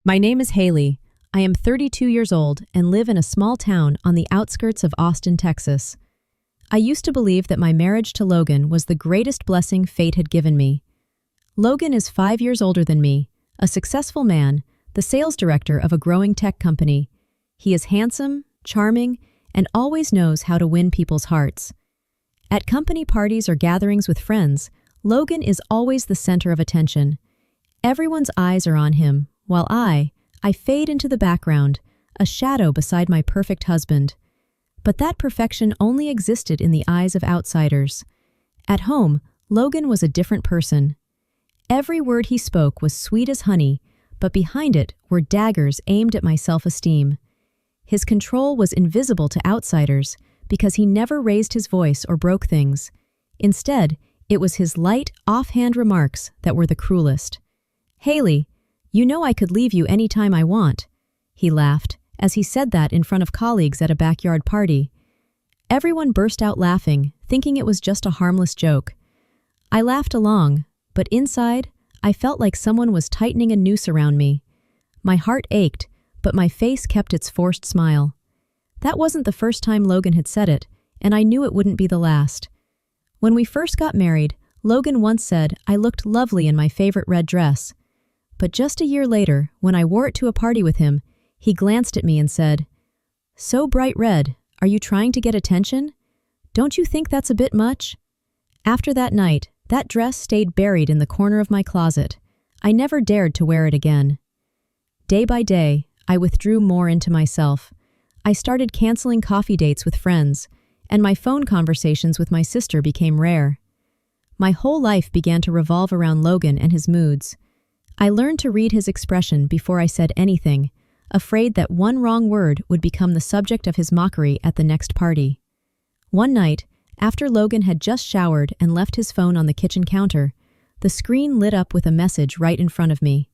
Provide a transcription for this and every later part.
My name is Haley. I am 32 years old and live in a small town on the outskirts of Austin, Texas. I used to believe that my marriage to Logan was the greatest blessing fate had given me. Logan is 5 years older than me, a successful man, the sales director of a growing tech company. He is handsome, charming, and always knows how to win people's hearts. At company parties or gatherings with friends, Logan is always the center of attention. Everyone's eyes are on him, while I fade into the background, a shadow beside my perfect husband. But that perfection only existed in the eyes of outsiders. At home, Logan was a different person. Every word he spoke was sweet as honey, but behind it were daggers aimed at my self-esteem. His control was invisible to outsiders because he never raised his voice or broke things. Instead, it was his light, offhand remarks that were the cruelest. "Haley, you know I could leave you any time I want," he laughed, as he said that in front of colleagues at a backyard party. Everyone burst out laughing, thinking it was just a harmless joke. I laughed along, but inside, I felt like someone was tightening a noose around me. My heart ached, but my face kept its forced smile. That wasn't the first time Logan had said it, and I knew it wouldn't be the last. When we first got married, Logan once said I looked lovely in my favorite red dress. But just a year later, when I wore it to a party with him, he glanced at me and said, "So bright red, are you trying to get attention? Don't you think that's a bit much?" After that night, that dress stayed buried in the corner of my closet. I never dared to wear it again. Day by day, I withdrew more into myself. I started canceling coffee dates with friends, and my phone conversations with my sister became rare. My whole life began to revolve around Logan and his moods. I learned to read his expression before I said anything, afraid that one wrong word would become the subject of his mockery at the next party. One night, after Logan had just showered and left his phone on the kitchen counter, the screen lit up with a message right in front of me.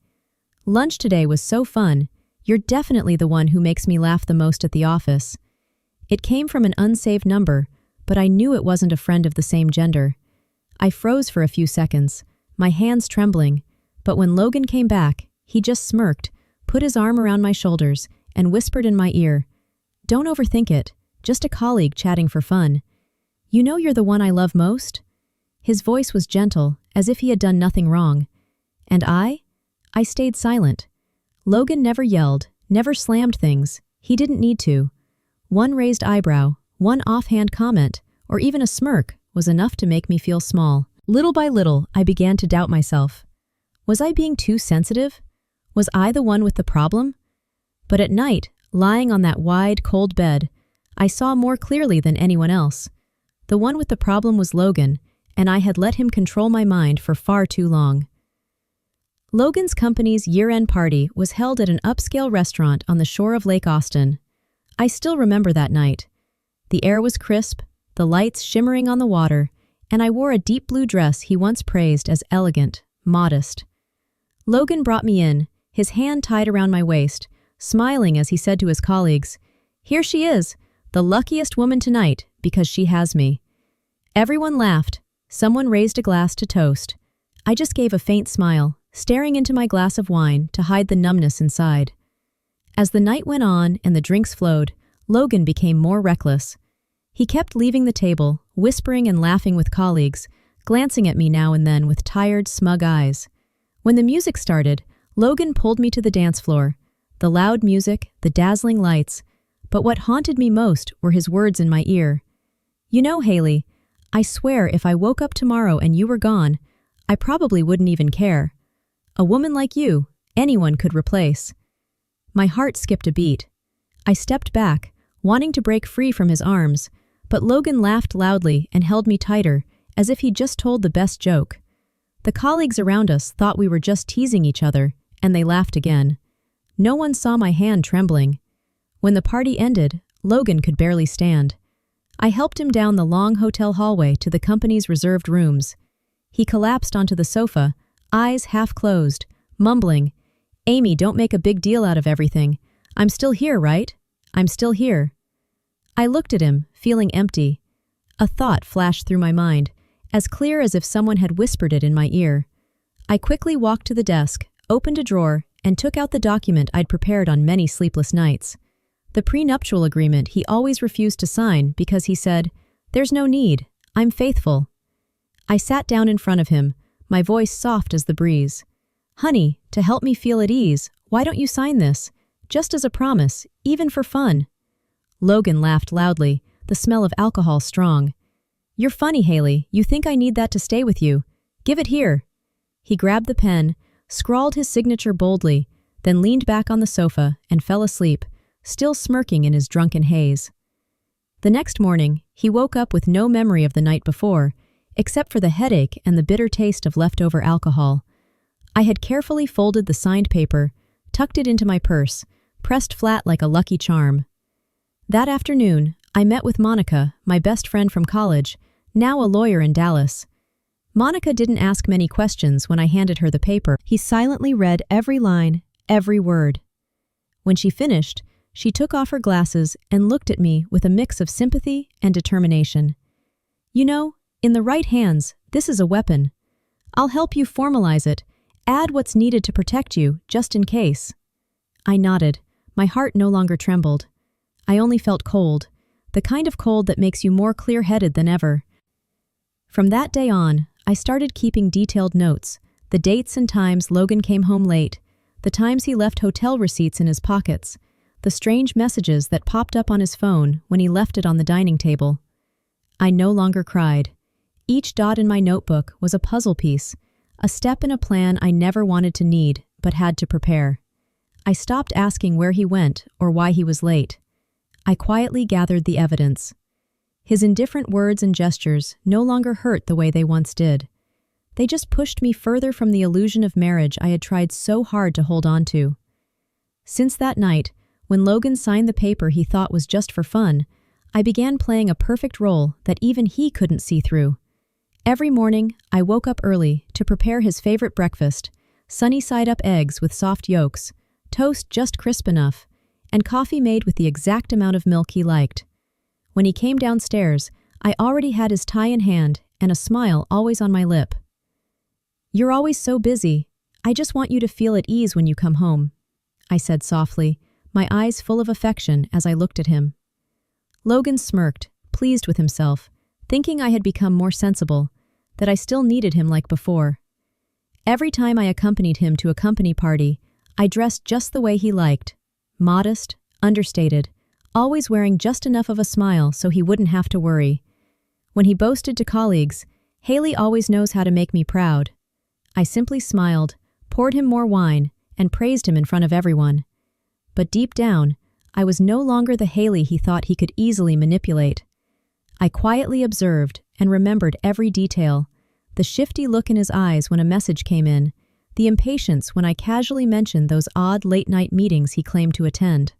"Lunch today was so fun. You're definitely the one who makes me laugh the most at the office." It came from an unsaved number, but I knew it wasn't a friend of the same gender. I froze for a few seconds, my hands trembling, but when Logan came back, he just smirked, put his arm around my shoulders, and whispered in my ear, "Don't overthink it, just a colleague chatting for fun. You know you're the one I love most?" His voice was gentle, as if he had done nothing wrong. And I stayed silent. Logan never yelled, never slammed things. He didn't need to. One raised eyebrow, one offhand comment, or even a smirk was enough to make me feel small. Little by little, I began to doubt myself. Was I being too sensitive? Was I the one with the problem? But at night, lying on that wide, cold bed, I saw more clearly than anyone else. The one with the problem was Logan, and I had let him control my mind for far too long. Logan's company's year-end party was held at an upscale restaurant on the shore of Lake Austin. I still remember that night. The air was crisp, the lights shimmering on the water, and I wore a deep blue dress he once praised as elegant, modest. Logan brought me in, his hand tied around my waist, smiling as he said to his colleagues, "Here she is, the luckiest woman tonight, because she has me." Everyone laughed. Someone raised a glass to toast. I just gave a faint smile, staring into my glass of wine to hide the numbness inside. As the night went on and the drinks flowed, Logan became more reckless. He kept leaving the table, whispering and laughing with colleagues, glancing at me now and then with tired, smug eyes. When the music started, Logan pulled me to the dance floor. The loud music, the dazzling lights, but what haunted me most were his words in my ear. "You know, Haley, I swear if I woke up tomorrow and you were gone, I probably wouldn't even care. A woman like you, anyone could replace." My heart skipped a beat. I stepped back, wanting to break free from his arms, but Logan laughed loudly and held me tighter, as if he'd just told the best joke. The colleagues around us thought we were just teasing each other, and they laughed again. No one saw my hand trembling. When the party ended, Logan could barely stand. I helped him down the long hotel hallway to the company's reserved rooms. He collapsed onto the sofa, eyes half closed, mumbling, "Amy, don't make a big deal out of everything. I'm still here, right? I'm still here." I looked at him, feeling empty. A thought flashed through my mind, as clear as if someone had whispered it in my ear. I quickly walked to the desk, opened a drawer, and took out the document I'd prepared on many sleepless nights. The prenuptial agreement he always refused to sign because he said, "There's no need, I'm faithful." I sat down in front of him, my voice soft as the breeze. "Honey, to help me feel at ease, why don't you sign this? Just as a promise, even for fun." Logan laughed loudly, the smell of alcohol strong. "You're funny, Haley. You think I need that to stay with you? Give it here." He grabbed the pen, scrawled his signature boldly, then leaned back on the sofa and fell asleep, still smirking in his drunken haze. The next morning, he woke up with no memory of the night before, except for the headache and the bitter taste of leftover alcohol. I had carefully folded the signed paper, tucked it into my purse, pressed flat like a lucky charm. That afternoon, I met with Monica, my best friend from college, now a lawyer in Dallas. Monica didn't ask many questions when I handed her the paper. He silently read every line, every word. When she finished, she took off her glasses and looked at me with a mix of sympathy and determination. "You know, in the right hands, this is a weapon. I'll help you formalize it, add what's needed to protect you, just in case." I nodded. My heart no longer trembled. I only felt cold, the kind of cold that makes you more clear-headed than ever. From that day on, I started keeping detailed notes, the dates and times Logan came home late, the times he left hotel receipts in his pockets, the strange messages that popped up on his phone when he left it on the dining table. I no longer cried. Each dot in my notebook was a puzzle piece, a step in a plan I never wanted to need, but had to prepare. I stopped asking where he went or why he was late. I quietly gathered the evidence. His indifferent words and gestures no longer hurt the way they once did. They just pushed me further from the illusion of marriage I had tried so hard to hold on to. Since that night, when Logan signed the paper he thought was just for fun, I began playing a perfect role that even he couldn't see through. Every morning, I woke up early to prepare his favorite breakfast, sunny-side-up eggs with soft yolks, toast just crisp enough, and coffee made with the exact amount of milk he liked. When he came downstairs, I already had his tie in hand and a smile always on my lip. "You're always so busy. I just want you to feel at ease when you come home," I said softly, my eyes full of affection as I looked at him. Logan smirked, pleased with himself, thinking I had become more sensible, that I still needed him like before. Every time I accompanied him to a company party, I dressed just the way he liked, modest, understated, always wearing just enough of a smile so he wouldn't have to worry. When he boasted to colleagues, "Haley always knows how to make me proud," I simply smiled, poured him more wine, and praised him in front of everyone. But deep down, I was no longer the Haley he thought he could easily manipulate. I quietly observed and remembered every detail, the shifty look in his eyes when a message came in, the impatience when I casually mentioned those odd late-night meetings he claimed to attend.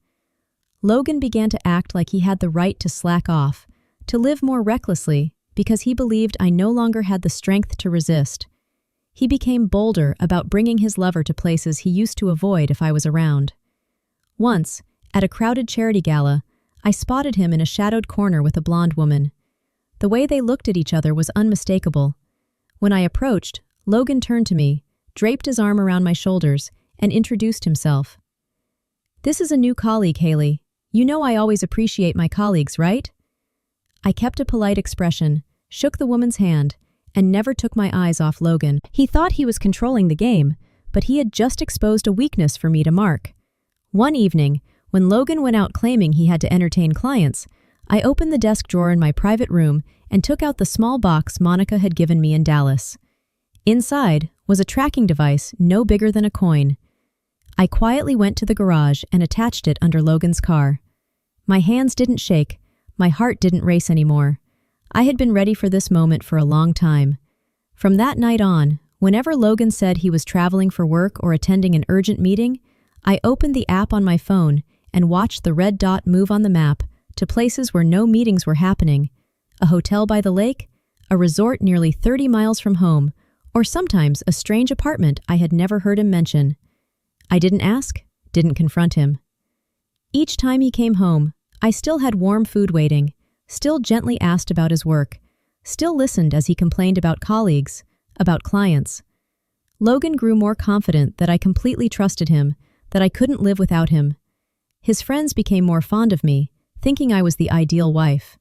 Logan began to act like he had the right to slack off, to live more recklessly, because he believed I no longer had the strength to resist. He became bolder about bringing his lover to places he used to avoid if I was around. Once, at a crowded charity gala, I spotted him in a shadowed corner with a blonde woman. The way they looked at each other was unmistakable. When I approached, Logan turned to me, draped his arm around my shoulders, and introduced himself. "This is a new colleague, Haley. You know I always appreciate my colleagues, right?" I kept a polite expression, shook the woman's hand, and never took my eyes off Logan. He thought he was controlling the game, but he had just exposed a weakness for me to mark. One evening, when Logan went out claiming he had to entertain clients, I opened the desk drawer in my private room and took out the small box Monica had given me in Dallas. Inside was a tracking device no bigger than a coin. I quietly went to the garage and attached it under Logan's car. My hands didn't shake, my heart didn't race anymore. I had been ready for this moment for a long time. From that night on, whenever Logan said he was traveling for work or attending an urgent meeting, I opened the app on my phone and watched the red dot move on the map to places where no meetings were happening, a hotel by the lake, a resort nearly 30 miles from home, or sometimes a strange apartment I had never heard him mention. I didn't ask, didn't confront him. Each time he came home, I still had warm food waiting, still gently asked about his work, still listened as he complained about colleagues, about clients. Logan grew more confident that I completely trusted him, that I couldn't live without him. His friends became more fond of me, thinking I was the ideal wife.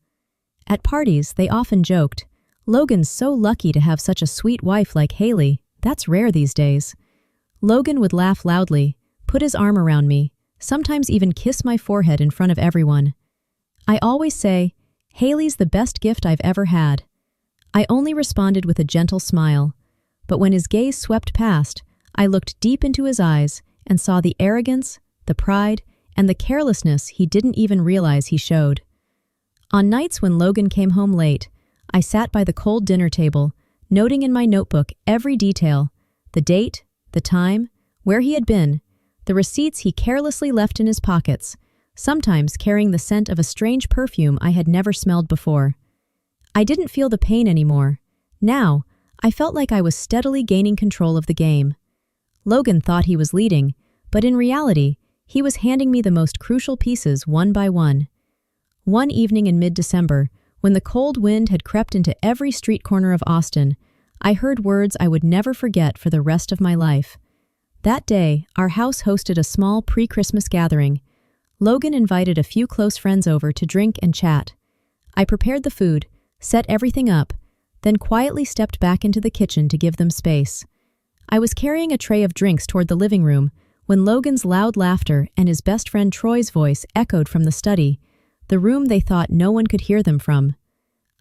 At parties, they often joked, "Logan's so lucky to have such a sweet wife like Haley. That's rare these days." Logan would laugh loudly, put his arm around me, sometimes even kiss my forehead in front of everyone. I always say, "Haley's the best gift I've ever had." I only responded with a gentle smile, but when his gaze swept past, I looked deep into his eyes and saw the arrogance, the pride, and the carelessness he didn't even realize he showed. On nights when Logan came home late, I sat by the cold dinner table, noting in my notebook every detail, the date, the time, where he had been, the receipts he carelessly left in his pockets, sometimes carrying the scent of a strange perfume I had never smelled before. I didn't feel the pain anymore. Now, I felt like I was steadily gaining control of the game. Logan thought he was leading, but in reality, he was handing me the most crucial pieces one by one. One evening in mid-December, when the cold wind had crept into every street corner of Austin, I heard words I would never forget for the rest of my life. That day, our house hosted a small pre-Christmas gathering. Logan invited a few close friends over to drink and chat. I prepared the food, set everything up, then quietly stepped back into the kitchen to give them space. I was carrying a tray of drinks toward the living room when Logan's loud laughter and his best friend Troy's voice echoed from the study, the room they thought no one could hear them from.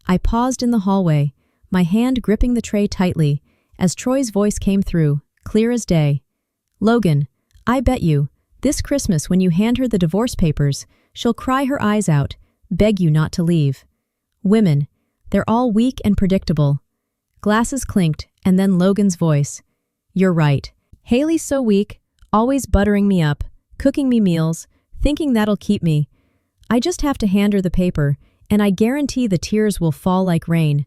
I paused in the hallway, my hand gripping the tray tightly, as Troy's voice came through, clear as day. "Logan, I bet you, this Christmas when you hand her the divorce papers, she'll cry her eyes out, beg you not to leave. Women, they're all weak and predictable." Glasses clinked, and then Logan's voice. "You're right. Haley's so weak, always buttering me up, cooking me meals, thinking that'll keep me. I just have to hand her the paper, and I guarantee the tears will fall like rain.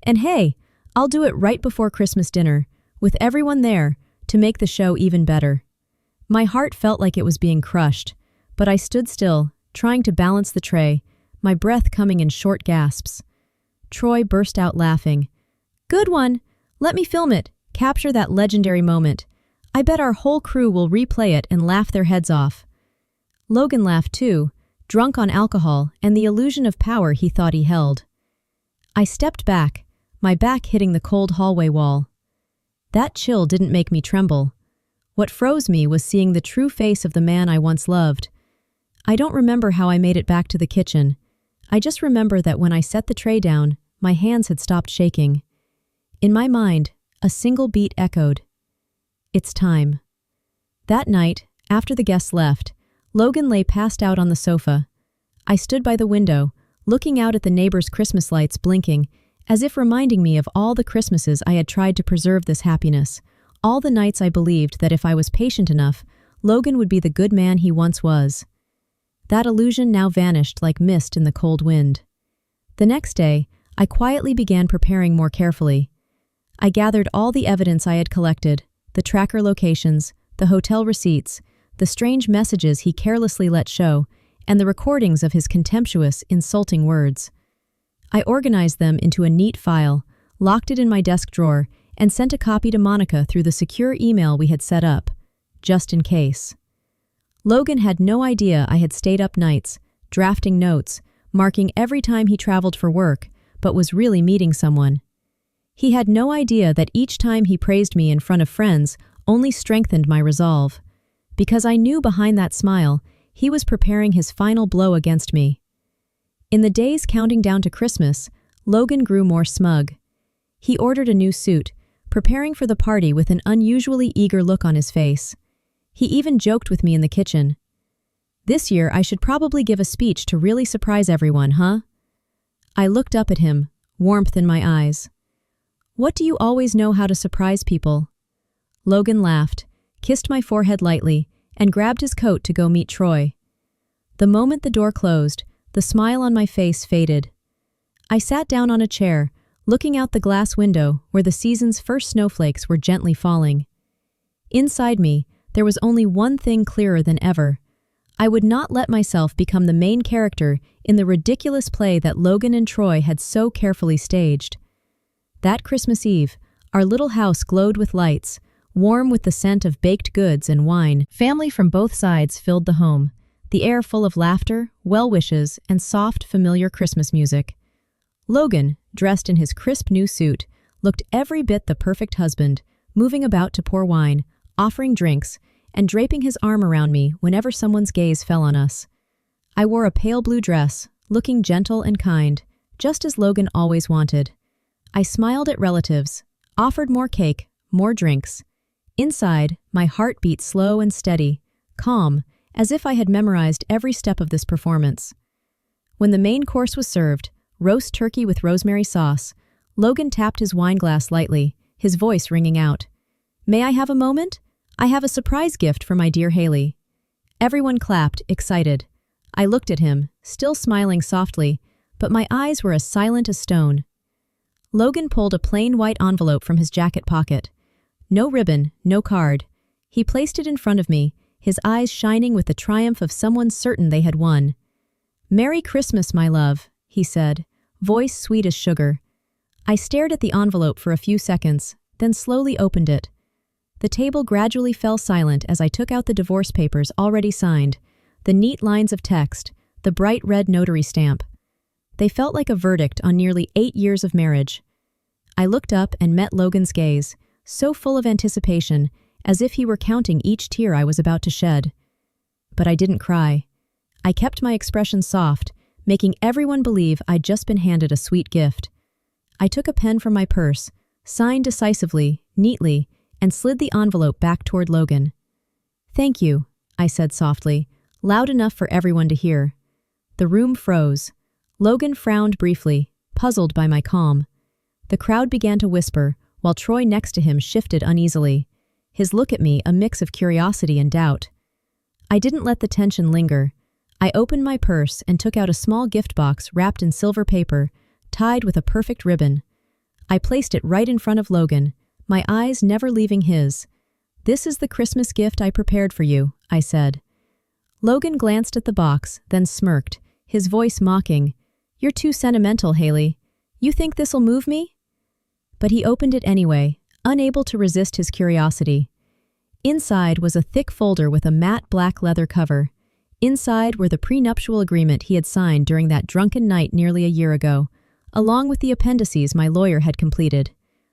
And hey, I'll do it right before Christmas dinner, with everyone there, to make the show even better." My heart felt like it was being crushed, but I stood still, trying to balance the tray, my breath coming in short gasps. Troy burst out laughing. "Good one! Let me film it, capture that legendary moment. I bet our whole crew will replay it and laugh their heads off." Logan laughed too, drunk on alcohol and the illusion of power he thought he held. I stepped back, my back hitting the cold hallway wall. That chill didn't make me tremble. What froze me was seeing the true face of the man I once loved. I don't remember how I made it back to the kitchen. I just remember that when I set the tray down, my hands had stopped shaking. In my mind, a single beat echoed. It's time. That night, after the guests left, Logan lay passed out on the sofa. I stood by the window, looking out at the neighbors' Christmas lights blinking, as if reminding me of all the Christmases I had tried to preserve this happiness, all the nights I believed that if I was patient enough, Logan would be the good man he once was. That illusion now vanished like mist in the cold wind. The next day, I quietly began preparing more carefully. I gathered all the evidence I had collected, the tracker locations, the hotel receipts, the strange messages he carelessly let show, and the recordings of his contemptuous, insulting words. I organized them into a neat file, locked it in my desk drawer, and sent a copy to Monica through the secure email we had set up, just in case. Logan had no idea I had stayed up nights, drafting notes, marking every time he traveled for work, but was really meeting someone. He had no idea that each time he praised me in front of friends only strengthened my resolve. Because I knew behind that smile, he was preparing his final blow against me. In the days counting down to Christmas, Logan grew more smug. He ordered a new suit, preparing for the party with an unusually eager look on his face. He even joked with me in the kitchen. "This year I should probably give a speech to really surprise everyone, huh?" I looked up at him, warmth in my eyes. "What do you always know how to surprise people?" Logan laughed, kissed my forehead lightly, and grabbed his coat to go meet Troy. The moment the door closed, the smile on my face faded. I sat down on a chair, looking out the glass window where the season's first snowflakes were gently falling. Inside me, there was only one thing clearer than ever. I would not let myself become the main character in the ridiculous play that Logan and Troy had so carefully staged. That Christmas Eve, our little house glowed with lights, warm with the scent of baked goods and wine. Family from both sides filled the home, the air full of laughter, well wishes, and soft, familiar Christmas music. Logan, dressed in his crisp new suit, looked every bit the perfect husband, moving about to pour wine, offering drinks, and draping his arm around me whenever someone's gaze fell on us. I wore a pale blue dress, looking gentle and kind, just as Logan always wanted. I smiled at relatives, offered more cake, more drinks. Inside, my heart beat slow and steady, calm, as if I had memorized every step of this performance. When the main course was served, roast turkey with rosemary sauce, Logan tapped his wine glass lightly, his voice ringing out. "May I have a moment? I have a surprise gift for my dear Haley." Everyone clapped, excited. I looked at him, still smiling softly, but my eyes were as silent as stone. Logan pulled a plain white envelope from his jacket pocket. No ribbon, no card. He placed it in front of me, his eyes shining with the triumph of someone certain they had won. "Merry Christmas, my love," he said, voice sweet as sugar. I stared at the envelope for a few seconds, then slowly opened it. The table gradually fell silent as I took out the divorce papers already signed, the neat lines of text, the bright red notary stamp. They felt like a verdict on nearly 8 years of marriage. I looked up and met Logan's gaze, so full of anticipation, as if he were counting each tear I was about to shed. But I didn't cry. I kept my expression soft, making everyone believe I'd just been handed a sweet gift. I took a pen from my purse, signed decisively, neatly, and slid the envelope back toward Logan. "Thank you," I said softly, loud enough for everyone to hear. The room froze. Logan frowned briefly, puzzled by my calm. The crowd began to whisper, while Troy next to him shifted uneasily, his look at me a mix of curiosity and doubt. I didn't let the tension linger. I opened my purse and took out a small gift box wrapped in silver paper, tied with a perfect ribbon. I placed it right in front of Logan, my eyes never leaving his. "This is the Christmas gift I prepared for you," I said. Logan glanced at the box, then smirked, his voice mocking. "You're too sentimental, Haley. You think this'll move me?" But he opened it anyway, unable to resist his curiosity. Inside was a thick folder with a matte black leather cover. Inside were the prenuptial agreement he had signed during that drunken night nearly a year ago, along with the appendices my lawyer had completed.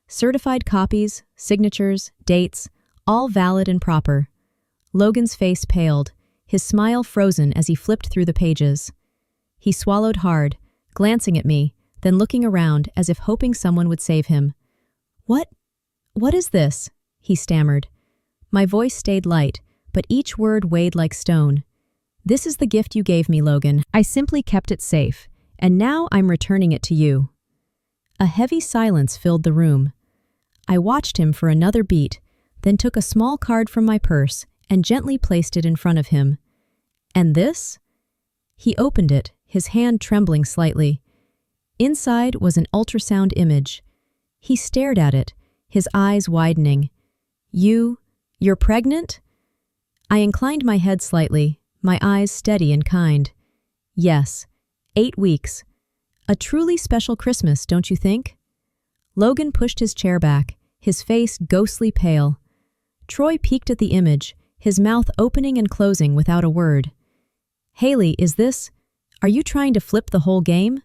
Certified copies, signatures, dates, all valid and proper. Logan's face paled, his smile frozen as he flipped through the pages. He swallowed hard, glancing at me, then looking around as if hoping someone would save him. What is this?" he stammered. My voice stayed light, but each word weighed like stone. "This is the gift you gave me, Logan. I simply kept it safe, and now I'm returning it to you." A heavy silence filled the room. I watched him for another beat, then took a small card from my purse and gently placed it in front of him. "And this?" He opened it, his hand trembling slightly. Inside was an ultrasound image. He stared at it, his eyes widening. You're pregnant?" I inclined my head slightly, my eyes steady and kind. "Yes, 8 weeks. A truly special Christmas, don't you think?" Logan pushed his chair back, his face ghostly pale. Troy peeked at the image, his mouth opening and closing without a word. "Haley, are you trying to flip the whole game?"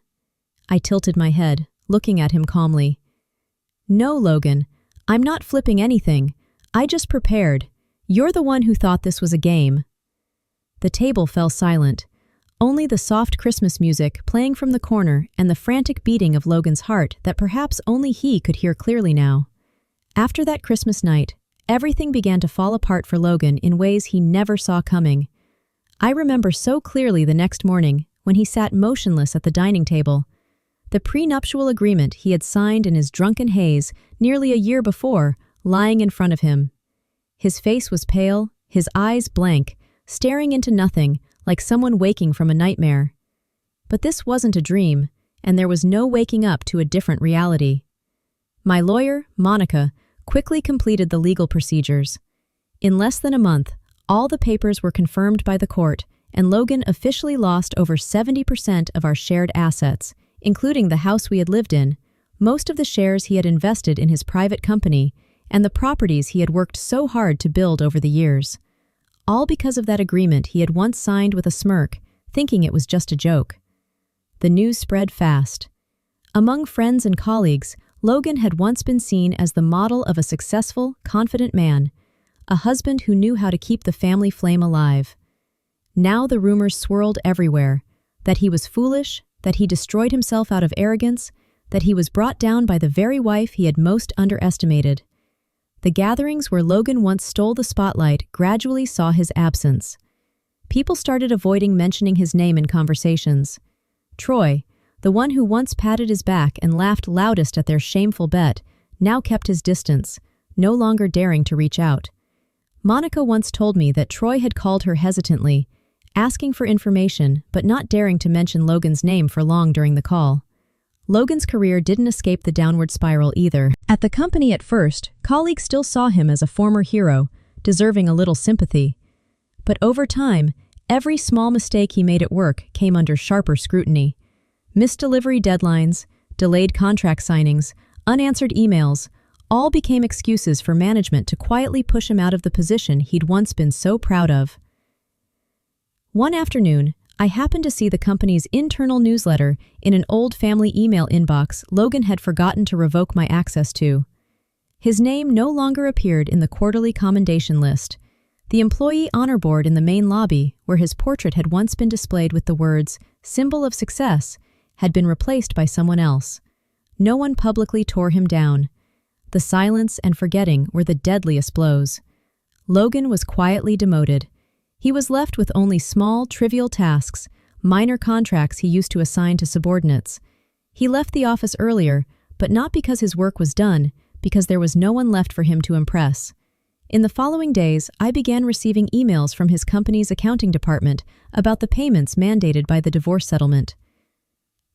I tilted my head, looking at him calmly. "No, Logan, I'm not flipping anything. I just prepared. You're the one who thought this was a game." The table fell silent. Only the soft Christmas music playing from the corner and the frantic beating of Logan's heart that perhaps only he could hear clearly now. After that Christmas night, everything began to fall apart for Logan in ways he never saw coming. I remember so clearly the next morning when he sat motionless at the dining table. The prenuptial agreement he had signed in his drunken haze nearly a year before, lying in front of him. His face was pale, his eyes blank, staring into nothing, like someone waking from a nightmare. But this wasn't a dream, and there was no waking up to a different reality. My lawyer, Monica, quickly completed the legal procedures. In less than a month, all the papers were confirmed by the court, and Logan officially lost over 70% of our shared assets, including the house we had lived in, most of the shares he had invested in his private company, and the properties he had worked so hard to build over the years. All because of that agreement he had once signed with a smirk, thinking it was just a joke. The news spread fast. Among friends and colleagues, Logan had once been seen as the model of a successful, confident man, a husband who knew how to keep the family flame alive. Now the rumors swirled everywhere, that he was foolish, that he destroyed himself out of arrogance, that he was brought down by the very wife he had most underestimated. The gatherings where Logan once stole the spotlight gradually saw his absence. People started avoiding mentioning his name in conversations. Troy, the one who once patted his back and laughed loudest at their shameful bet, now kept his distance, no longer daring to reach out. Monica once told me that Troy had called her hesitantly, asking for information but not daring to mention Logan's name for long during the call. Logan's career didn't escape the downward spiral either. At the company at first, colleagues still saw him as a former hero, deserving a little sympathy. But over time, every small mistake he made at work came under sharper scrutiny. Missed delivery deadlines, delayed contract signings, unanswered emails, all became excuses for management to quietly push him out of the position he'd once been so proud of. One afternoon, I happened to see the company's internal newsletter in an old family email inbox Logan had forgotten to revoke my access to. His name no longer appeared in the quarterly commendation list. The employee honor board in the main lobby, where his portrait had once been displayed with the words, "Symbol of Success," had been replaced by someone else. No one publicly tore him down. The silence and forgetting were the deadliest blows. Logan was quietly demoted. He was left with only small, trivial tasks, minor contracts he used to assign to subordinates. He left the office earlier, but not because his work was done, because there was no one left for him to impress. In the following days, I began receiving emails from his company's accounting department about the payments mandated by the divorce settlement.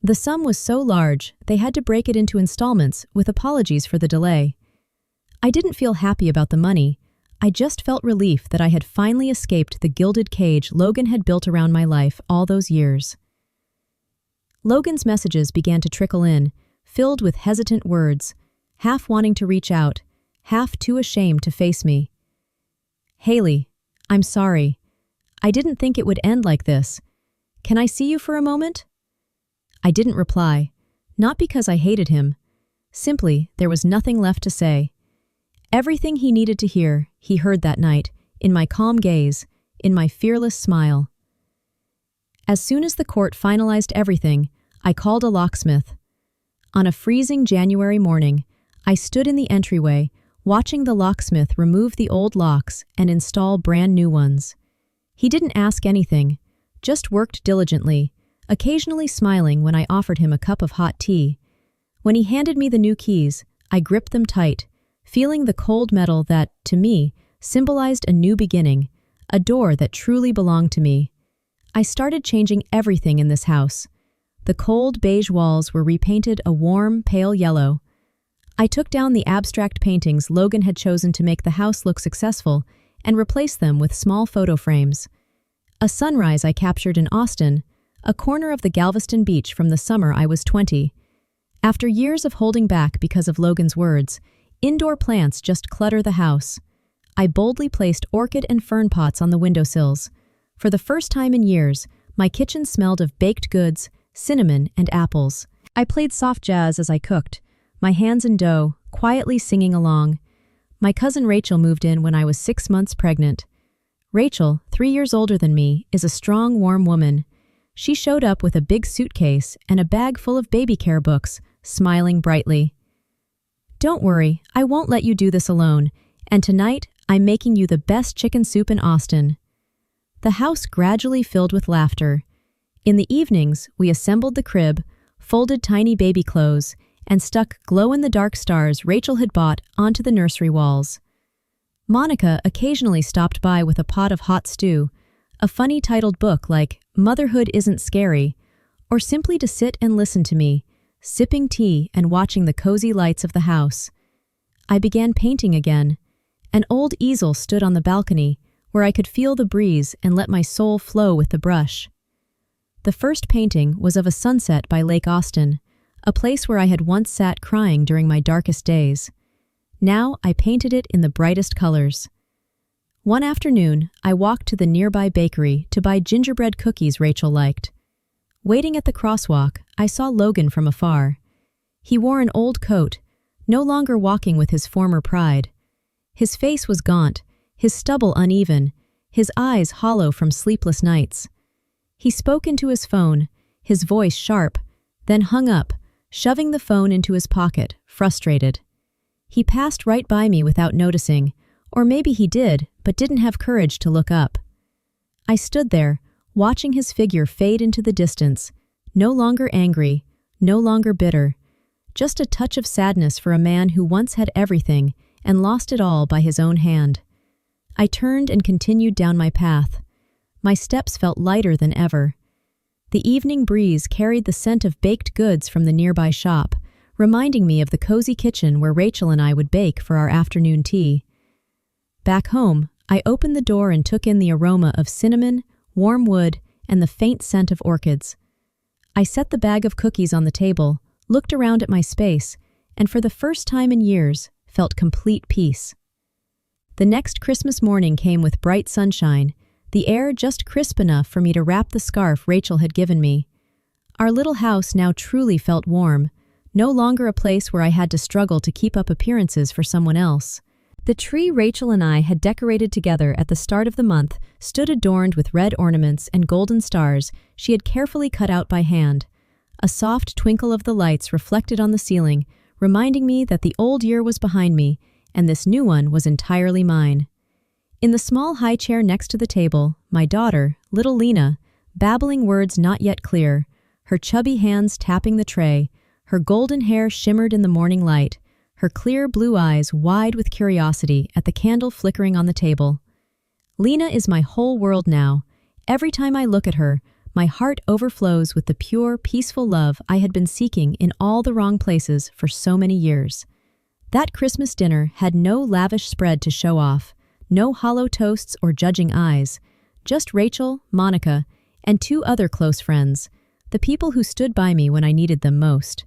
The sum was so large, they had to break it into installments with apologies for the delay. I didn't feel happy about the money. I just felt relief that I had finally escaped the gilded cage Logan had built around my life all those years. Logan's messages began to trickle in, filled with hesitant words, half wanting to reach out, half too ashamed to face me. "Haley, I'm sorry. I didn't think it would end like this. Can I see you for a moment?" I didn't reply, not because I hated him. Simply, there was nothing left to say. Everything he needed to hear, he heard that night, in my calm gaze, in my fearless smile. As soon as the court finalized everything, I called a locksmith. On a freezing January morning, I stood in the entryway, watching the locksmith remove the old locks and install brand new ones. He didn't ask anything, just worked diligently, occasionally smiling when I offered him a cup of hot tea. When he handed me the new keys, I gripped them tight, feeling the cold metal that, to me, symbolized a new beginning, a door that truly belonged to me. I started changing everything in this house. The cold beige walls were repainted a warm, pale yellow. I took down the abstract paintings Logan had chosen to make the house look successful and replaced them with small photo frames. A sunrise I captured in Austin, a corner of the Galveston beach from the summer I was 20. After years of holding back because of Logan's words, indoor plants just clutter the house. I boldly placed orchid and fern pots on the windowsills. For the first time in years, my kitchen smelled of baked goods, cinnamon, and apples. I played soft jazz as I cooked, my hands in dough, quietly singing along. My cousin Rachel moved in when I was 6 months pregnant. Rachel, 3 years older than me, is a strong, warm woman. She showed up with a big suitcase and a bag full of baby care books, smiling brightly. "Don't worry, I won't let you do this alone, and tonight I'm making you the best chicken soup in Austin." The house gradually filled with laughter. In the evenings, we assembled the crib, folded tiny baby clothes, and stuck glow-in-the-dark stars Rachel had bought onto the nursery walls. Monica occasionally stopped by with a pot of hot stew, a funny titled book like "Motherhood Isn't Scary," or simply to sit and listen to me, sipping tea and watching the cozy lights of the house. I began painting again. An old easel stood on the balcony, where I could feel the breeze and let my soul flow with the brush. The first painting was of a sunset by Lake Austin, a place where I had once sat crying during my darkest days. Now I painted it in the brightest colors. One afternoon, I walked to the nearby bakery to buy gingerbread cookies Rachel liked. Waiting at the crosswalk, I saw Logan from afar. He wore an old coat, no longer walking with his former pride. His face was gaunt, his stubble uneven, his eyes hollow from sleepless nights. He spoke into his phone, his voice sharp, then hung up, shoving the phone into his pocket, frustrated. He passed right by me without noticing, or maybe he did, but didn't have courage to look up. I stood there, watching his figure fade into the distance, no longer angry, no longer bitter, just a touch of sadness for a man who once had everything and lost it all by his own hand. I turned and continued down my path. My steps felt lighter than ever. The evening breeze carried the scent of baked goods from the nearby shop, reminding me of the cozy kitchen where Rachel and I would bake for our afternoon tea. Back home, I opened the door and took in the aroma of cinnamon, warm wood, and the faint scent of orchids. I set the bag of cookies on the table, looked around at my space, and for the first time in years, felt complete peace. The next Christmas morning came with bright sunshine, the air just crisp enough for me to wrap the scarf Rachel had given me. Our little house now truly felt warm, no longer a place where I had to struggle to keep up appearances for someone else. The tree Rachel and I had decorated together at the start of the month stood adorned with red ornaments and golden stars she had carefully cut out by hand. A soft twinkle of the lights reflected on the ceiling, reminding me that the old year was behind me and this new one was entirely mine. In the small high chair next to the table, my daughter, little Lena, babbling words not yet clear, her chubby hands tapping the tray, her golden hair shimmered in the morning light, her clear blue eyes wide with curiosity at the candle flickering on the table. Lena is my whole world now. Every time I look at her, my heart overflows with the pure, peaceful love I had been seeking in all the wrong places for so many years. That Christmas dinner had no lavish spread to show off, no hollow toasts or judging eyes, just Rachel, Monica, and two other close friends, the people who stood by me when I needed them most.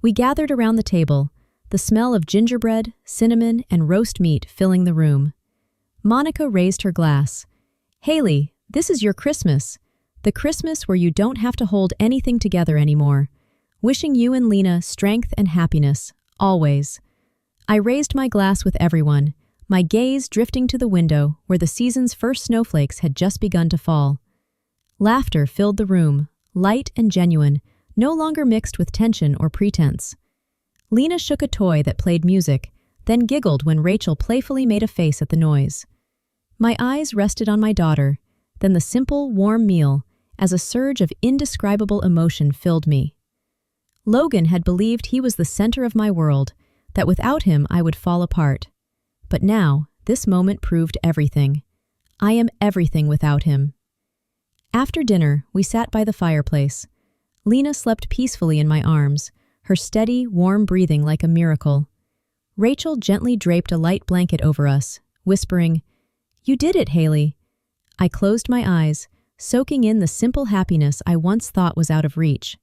We gathered around the table, the smell of gingerbread, cinnamon, and roast meat filling the room. Monica raised her glass. "Haley, this is your Christmas. The Christmas where you don't have to hold anything together anymore. Wishing you and Lena strength and happiness, always." I raised my glass with everyone, my gaze drifting to the window where the season's first snowflakes had just begun to fall. Laughter filled the room, light and genuine, no longer mixed with tension or pretense. Lena shook a toy that played music, then giggled when Rachel playfully made a face at the noise. My eyes rested on my daughter, then the simple, warm meal, as a surge of indescribable emotion filled me. Logan had believed he was the center of my world, that without him I would fall apart. But now, this moment proved everything. I am everything without him. After dinner, we sat by the fireplace. Lena slept peacefully in my arms, her steady, warm breathing like a miracle. Rachel gently draped a light blanket over us, whispering, "You did it, Haley." I closed my eyes, soaking in the simple happiness I once thought was out of reach.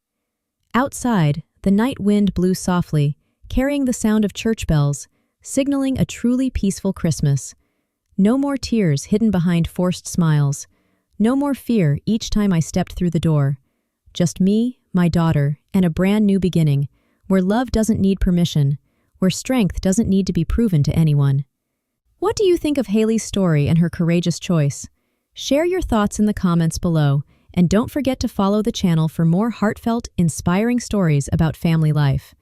Outside, the night wind blew softly, carrying the sound of church bells, signaling a truly peaceful Christmas. No more tears hidden behind forced smiles. No more fear each time I stepped through the door. Just me, my daughter, and a brand new beginning, where love doesn't need permission, where strength doesn't need to be proven to anyone. What do you think of Haley's story and her courageous choice? Share your thoughts in the comments below, and don't forget to follow the channel for more heartfelt, inspiring stories about family life.